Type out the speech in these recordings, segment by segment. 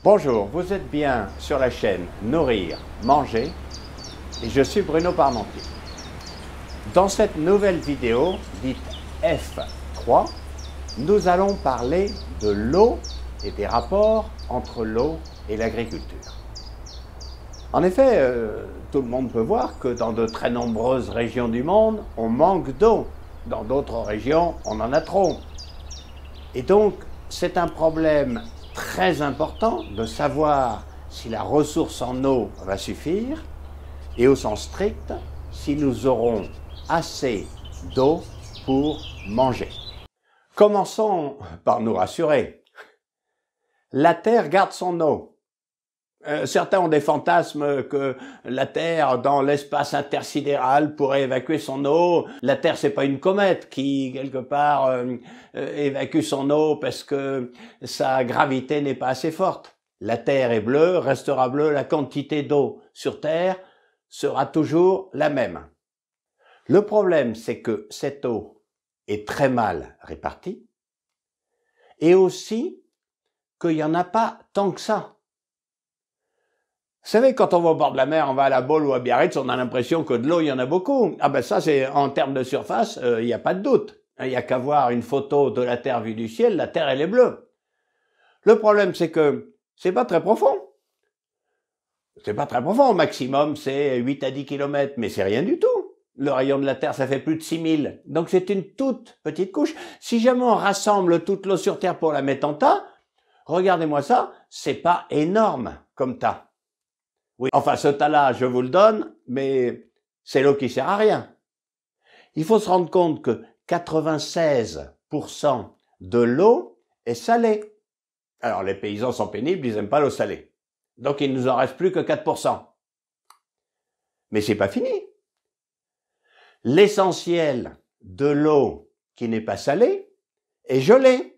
Bonjour, vous êtes bien sur la chaîne Nourrir, Manger et je suis Bruno Parmentier. Dans cette nouvelle vidéo, dite F3, nous allons parler de l'eau et des rapports entre l'eau et l'agriculture. En effet, tout le monde peut voir que dans de très nombreuses régions du monde, on manque d'eau. Dans d'autres régions, on en a trop. Et donc, c'est un problème très important de savoir si la ressource en eau va suffire et au sens strict, si nous aurons assez d'eau pour manger. Commençons par nous rassurer. La Terre garde son eau. Certains ont des fantasmes que la Terre, dans l'espace intersidéral, pourrait évacuer son eau. La Terre, c'est pas une comète qui, quelque part, évacue son eau parce que sa gravité n'est pas assez forte. La Terre est bleue, restera bleue, la quantité d'eau sur Terre sera toujours la même. Le problème, c'est que cette eau est très mal répartie et aussi qu'il n'y en a pas tant que ça. Vous savez, quand on va au bord de la mer, on va à la Baule ou à Biarritz, on a l'impression que de l'eau, il y en a beaucoup. Ah ben ça, c'est en termes de surface, il n'y a pas de doute. Il n'y a qu'à voir une photo de la Terre vue du ciel, la Terre, elle est bleue. Le problème, c'est que c'est pas très profond. C'est pas très profond. Au maximum, c'est 8 à 10 km, mais c'est rien du tout. Le rayon de la Terre, ça fait plus de 6000. Donc c'est une toute petite couche. Si jamais on rassemble toute l'eau sur Terre pour la mettre en tas, regardez-moi ça, c'est pas énorme comme tas. Oui, enfin, ce tas-là, je vous le donne, mais c'est l'eau qui sert à rien. Il faut se rendre compte que 96% de l'eau est salée. Alors, les paysans sont pénibles, ils n'aiment pas l'eau salée. Donc, il ne nous en reste plus que 4%. Mais c'est pas fini. L'essentiel de l'eau qui n'est pas salée est gelée.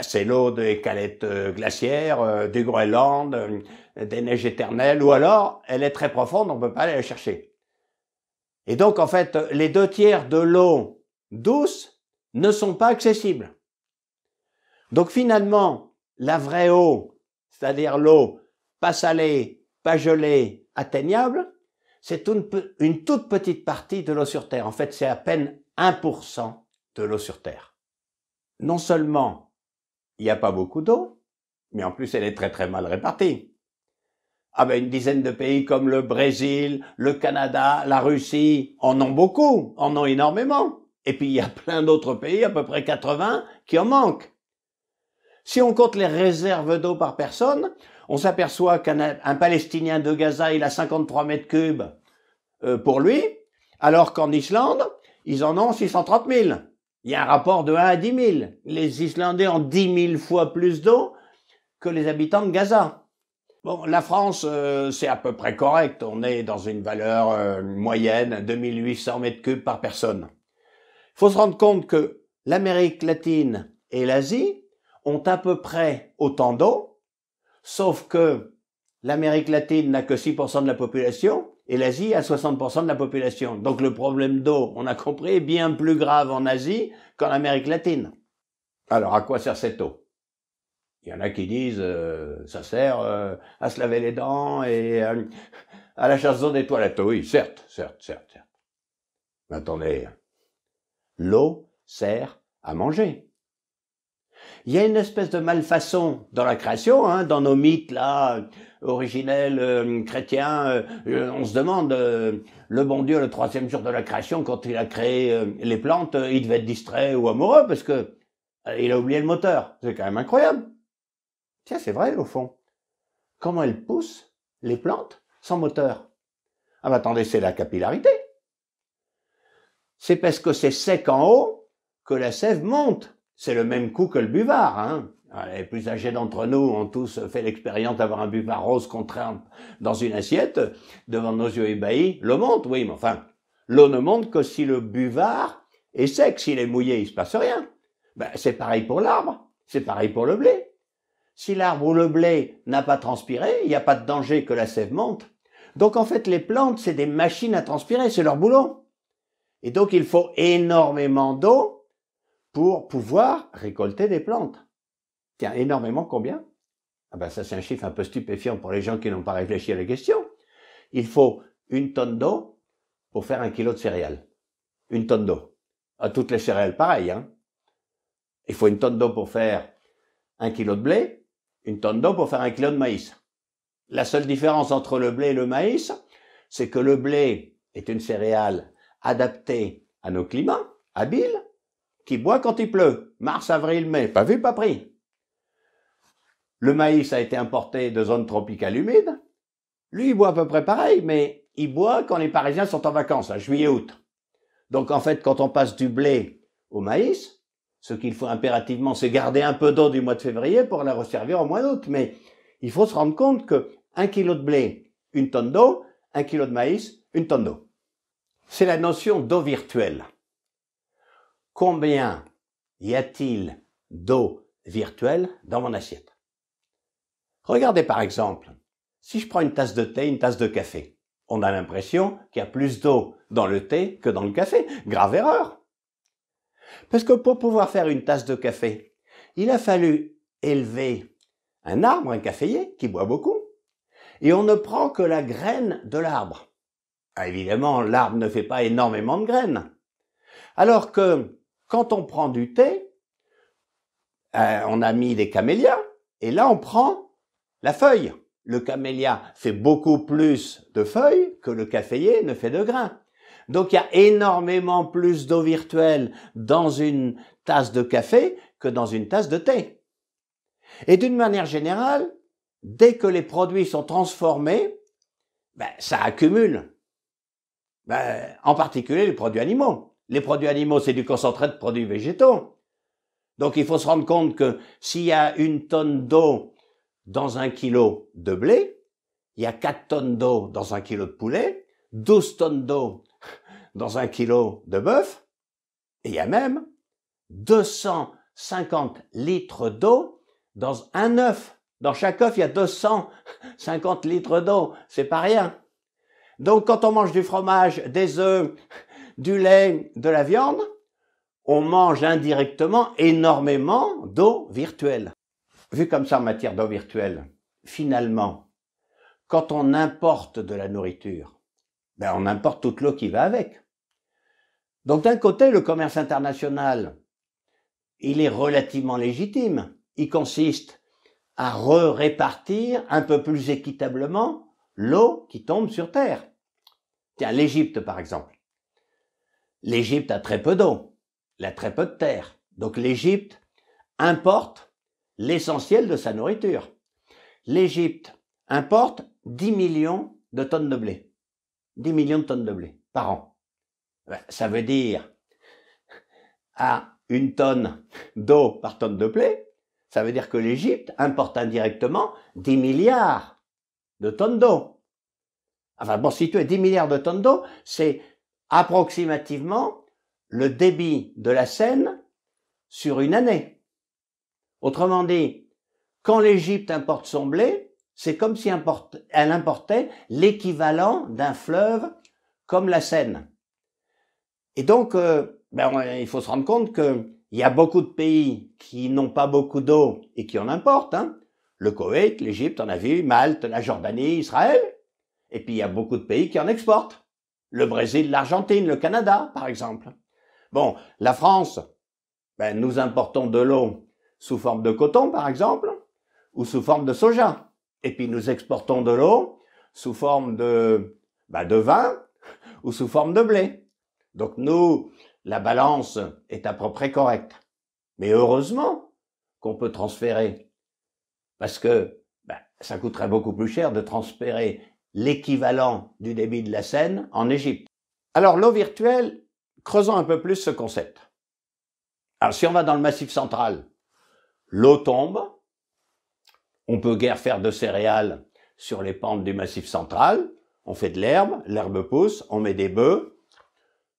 C'est l'eau des calettes glaciaires, du Groenland, des neiges éternelles, ou alors elle est très profonde, on ne peut pas aller la chercher. Et donc en fait, les 2/3 de l'eau douce ne sont pas accessibles. Donc finalement, la vraie eau, c'est-à-dire l'eau pas salée, pas gelée, atteignable, c'est une toute petite partie de l'eau sur Terre. En fait, c'est à peine 1% de l'eau sur Terre. Non seulement il n'y a pas beaucoup d'eau, mais en plus elle est très très mal répartie. Ah ben une dizaine de pays comme le Brésil, le Canada, la Russie en ont beaucoup, en ont énormément. Et puis il y a plein d'autres pays, à peu près 80, qui en manquent. Si on compte les réserves d'eau par personne, on s'aperçoit qu'un Palestinien de Gaza, il a 53 mètres cubes pour lui, alors qu'en Islande, ils en ont 630 000. Il y a un rapport de 1 à 10 000. Les Islandais ont 10 000 fois plus d'eau que les habitants de Gaza. Bon, la France, c'est à peu près correct. On est dans une valeur moyenne, 2800 mètres cubes par personne. Il faut se rendre compte que l'Amérique latine et l'Asie ont à peu près autant d'eau, sauf que l'Amérique latine n'a que 6% de la population et l'Asie a 60% de la population. Donc le problème d'eau, on a compris, est bien plus grave en Asie qu'en Amérique latine. Alors à quoi sert cette eau? Il y en a qui disent ça sert à se laver les dents et à la chasse d'eau des toilettes. Oui, certes. Mais attendez, l'eau sert à manger. Il y a une espèce de malfaçon dans la création, dans nos mythes là, originels, chrétiens. On se demande, le bon Dieu, le 3e jour de la création, quand il a créé les plantes, il devait être distrait ou amoureux parce que il a oublié le moteur. C'est quand même incroyable. Tiens, c'est vrai au fond. Comment elles poussent, les plantes, sans moteur? Ah mais attendez, c'est la capillarité. C'est parce que c'est sec en haut que la sève monte. C'est le même coup que le buvard. Les plus âgés d'entre nous ont tous fait l'expérience d'avoir un buvard rose qu'on trempe dans une assiette. Devant nos yeux ébahis, l'eau monte, oui, mais enfin, l'eau ne monte que si le buvard est sec. S'il est mouillé, il se passe rien. C'est pareil pour l'arbre, c'est pareil pour le blé. Si l'arbre ou le blé n'a pas transpiré, il n'y a pas de danger que la sève monte. Donc en fait, les plantes, c'est des machines à transpirer, c'est leur boulot. Et donc il faut énormément d'eau pour pouvoir récolter des plantes. Tiens, énormément combien? Ah ben ça c'est un chiffre un peu stupéfiant pour les gens qui n'ont pas réfléchi à la question. Il faut 1 tonne d'eau pour faire 1 kilo de céréales. 1 tonne d'eau. À toutes les céréales, pareil, hein. Il faut 1 tonne d'eau pour faire 1 kilo de blé, 1 tonne d'eau pour faire 1 kilo de maïs. La seule différence entre le blé et le maïs, c'est que le blé est une céréale adaptée à nos climats, habile, qui boit quand il pleut. Mars, avril, mai. Pas vu, pas pris. Le maïs a été importé de zones tropicales humides. Lui, il boit à peu près pareil, mais il boit quand les Parisiens sont en vacances, à juillet-août. Donc en fait, quand on passe du blé au maïs, ce qu'il faut impérativement, c'est garder un peu d'eau du mois de février pour la resservir au mois d'août. Mais il faut se rendre compte que 1 kilo de blé, 1 tonne d'eau, 1 kilo de maïs, 1 tonne d'eau. C'est la notion d'eau virtuelle. Combien y a-t-il d'eau virtuelle dans mon assiette? Regardez par exemple, si je prends une tasse de thé, une tasse de café, on a l'impression qu'il y a plus d'eau dans le thé que dans le café. Grave erreur. Parce que pour pouvoir faire une tasse de café, il a fallu élever un arbre, un caféier, qui boit beaucoup, et on ne prend que la graine de l'arbre. Ah, évidemment, l'arbre ne fait pas énormément de graines. Alors que quand on prend du thé, on a mis des camélias, et là on prend la feuille. Le camélia fait beaucoup plus de feuilles que le caféier ne fait de grains. Donc il y a énormément plus d'eau virtuelle dans une tasse de café que dans une tasse de thé. Et d'une manière générale, dès que les produits sont transformés, ça accumule. En particulier les produits animaux. Les produits animaux, c'est du concentré de produits végétaux. Donc il faut se rendre compte que s'il y a 1 tonne d'eau dans 1 kilo de blé, il y a 4 tonnes d'eau dans 1 kilo de poulet, 12 tonnes d'eau dans 1 kilo de bœuf, et il y a même 250 litres d'eau dans un œuf. Dans chaque œuf, il y a 250 litres d'eau. C'est pas rien. Donc, quand on mange du fromage, des œufs, du lait, de la viande, on mange indirectement énormément d'eau virtuelle. Vu comme ça en matière d'eau virtuelle, finalement, quand on importe de la nourriture, on importe toute l'eau qui va avec. Donc d'un côté, le commerce international, il est relativement légitime. Il consiste à répartir un peu plus équitablement l'eau qui tombe sur Terre. Tiens, l'Égypte par exemple. L'Égypte a très peu d'eau, elle a très peu de terre. Donc l'Égypte importe l'essentiel de sa nourriture. L'Égypte importe 10 millions de tonnes de blé. 10 millions de tonnes de blé par an. Ça veut dire à 1 tonne d'eau par tonne de blé, ça veut dire que l'Égypte importe indirectement 10 milliards de tonnes d'eau. Enfin bon, si tu as 10 milliards de tonnes d'eau, c'est approximativement le débit de la Seine sur une année. Autrement dit, quand l'Égypte importe son blé, c'est comme si elle importait l'équivalent d'un fleuve comme la Seine. Et donc, il faut se rendre compte qu'il y a beaucoup de pays qui n'ont pas beaucoup d'eau et qui en importent. Hein. Le Koweït, l'Égypte, on a vu, Malte, la Jordanie, Israël. Et puis il y a beaucoup de pays qui en exportent. Le Brésil, l'Argentine, le Canada, par exemple. Bon, la France, nous importons de l'eau sous forme de coton, par exemple, ou sous forme de soja. Et puis nous exportons de l'eau sous forme de vin ou sous forme de blé. Donc nous, la balance est à peu près correcte. Mais heureusement qu'on peut transférer. Parce que ça coûterait beaucoup plus cher de transférer l'équivalent du débit de la Seine en Égypte. Alors l'eau virtuelle, creusons un peu plus ce concept. Alors si on va dans le Massif central, l'eau tombe. On peut guère faire de céréales sur les pentes du Massif central. On fait de l'herbe pousse, on met des bœufs.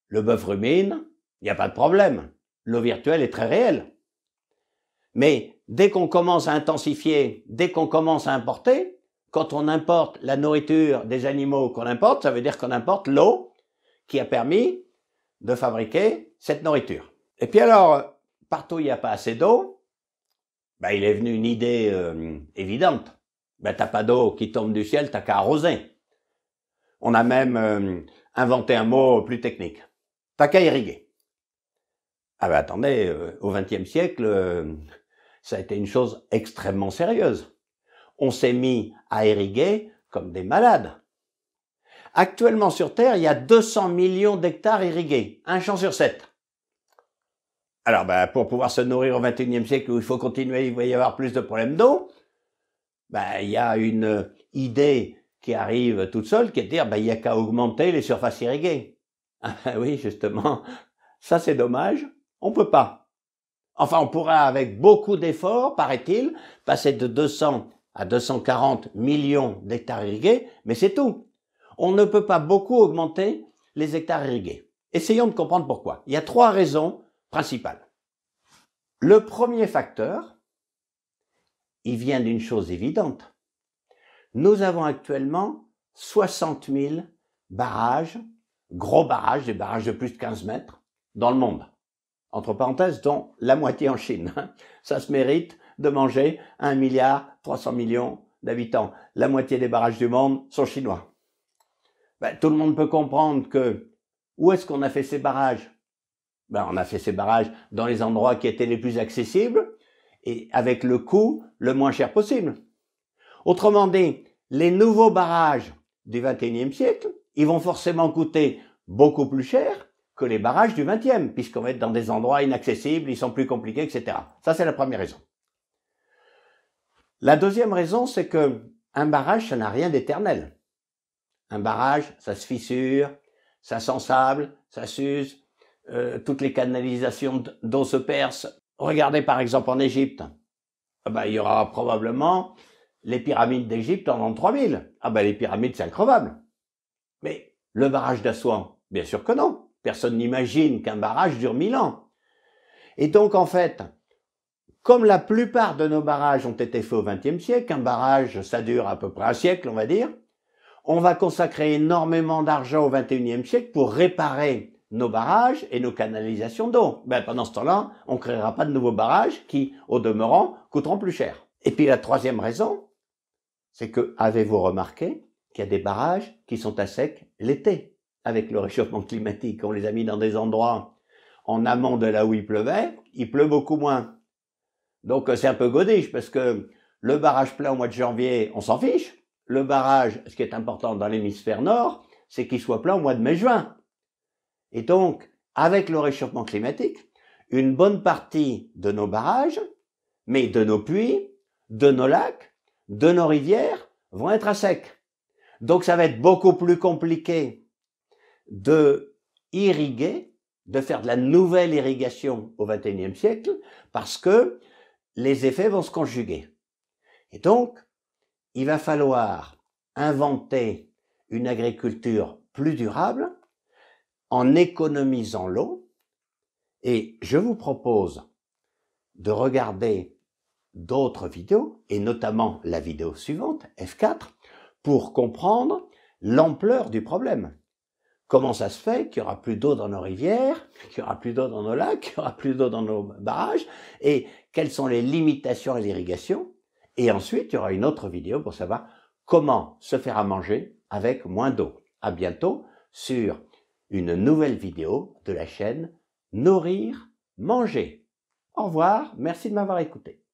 Le bœuf rumine, il n'y a pas de problème. L'eau virtuelle est très réelle. Mais dès qu'on commence à intensifier, dès qu'on commence à importer, quand on importe la nourriture des animaux qu'on importe, ça veut dire qu'on importe l'eau qui a permis de fabriquer cette nourriture. Et puis alors, partout où il n'y a pas assez d'eau, Ben, il est venu une idée évidente. Ben, t'as pas d'eau qui tombe du ciel, t'as qu'à arroser. On a même inventé un mot plus technique. T'as qu'à irriguer. Ah ben attendez, au XXe siècle, ça a été une chose extrêmement sérieuse. On s'est mis à irriguer comme des malades. Actuellement sur Terre, il y a 200 millions d'hectares irrigués, un champ sur 7. Alors, ben, pour pouvoir se nourrir au XXIe siècle où il faut continuer, il va y avoir plus de problèmes d'eau, ben, il y a une idée qui arrive toute seule, qui est de dire, ben, il n'y a qu'à augmenter les surfaces irriguées. Ah ben oui, justement, ça c'est dommage, on peut pas. Enfin, on pourra, avec beaucoup d'efforts, paraît-il, passer de 200 à 240 millions d'hectares irrigués, mais c'est tout. On ne peut pas beaucoup augmenter les hectares irrigués. Essayons de comprendre pourquoi. Il y a 3 raisons principales. Le premier facteur, il vient d'une chose évidente. Nous avons actuellement 60 000 barrages, gros barrages, des barrages de plus de 15 mètres, dans le monde. Entre parenthèses, dont la moitié en Chine. Ça se mérite de manger 1,3 milliard d'habitants. La moitié des barrages du monde sont chinois. Ben, tout le monde peut comprendre que où est-ce qu'on a fait ces barrages? Ben, on a fait ces barrages dans les endroits qui étaient les plus accessibles et avec le coût le moins cher possible. Autrement dit, les nouveaux barrages du XXIe siècle, ils vont forcément coûter beaucoup plus cher que les barrages du XXe, puisqu'on va être dans des endroits inaccessibles, ils sont plus compliqués, etc. Ça, c'est la première raison. La deuxième raison, c'est que un barrage, ça n'a rien d'éternel. Un barrage, ça se fissure, ça s'ensable, ça s'use, toutes les canalisations d'eau se percent. Regardez par exemple en Égypte. Ah ben, il y aura probablement les pyramides d'Égypte en l'an 3000. Ah ben, les pyramides, c'est increvable. Mais le barrage d'Assouan, bien sûr que non. Personne n'imagine qu'un barrage dure 1000 ans. Et donc, en fait, comme la plupart de nos barrages ont été faits au XXe siècle, un barrage, ça dure à peu près un siècle, on va dire, on va consacrer énormément d'argent au XXIe siècle pour réparer nos barrages et nos canalisations d'eau. Ben, pendant ce temps-là, on ne créera pas de nouveaux barrages qui, au demeurant, coûteront plus cher. Et puis la troisième raison, c'est que, avez-vous remarqué qu'il y a des barrages qui sont à sec l'été, avec le réchauffement climatique. On les a mis dans des endroits en amont de là où il pleuvait, il pleut beaucoup moins. Donc c'est un peu godiche, parce que le barrage plein au mois de janvier, on s'en fiche. Le barrage, ce qui est important dans l'hémisphère nord, c'est qu'il soit plein au mois de mai-juin. Et donc, avec le réchauffement climatique, une bonne partie de nos barrages, mais de nos puits, de nos lacs, de nos rivières, vont être à sec. Donc ça va être beaucoup plus compliqué de irriguer, de faire de la nouvelle irrigation au XXIe siècle, parce que les effets vont se conjuguer. Et donc, il va falloir inventer une agriculture plus durable en économisant l'eau. Et je vous propose de regarder d'autres vidéos, et notamment la vidéo suivante, F4, pour comprendre l'ampleur du problème. Comment ça se fait qu'il n'y aura plus d'eau dans nos rivières, qu'il n'y aura plus d'eau dans nos lacs, qu'il n'y aura plus d'eau dans nos barrages, et quelles sont les limitations à l'irrigation. Et ensuite, il y aura une autre vidéo pour savoir comment se faire à manger avec moins d'eau. À bientôt sur une nouvelle vidéo de la chaîne Nourrir, Manger. Au revoir, merci de m'avoir écouté.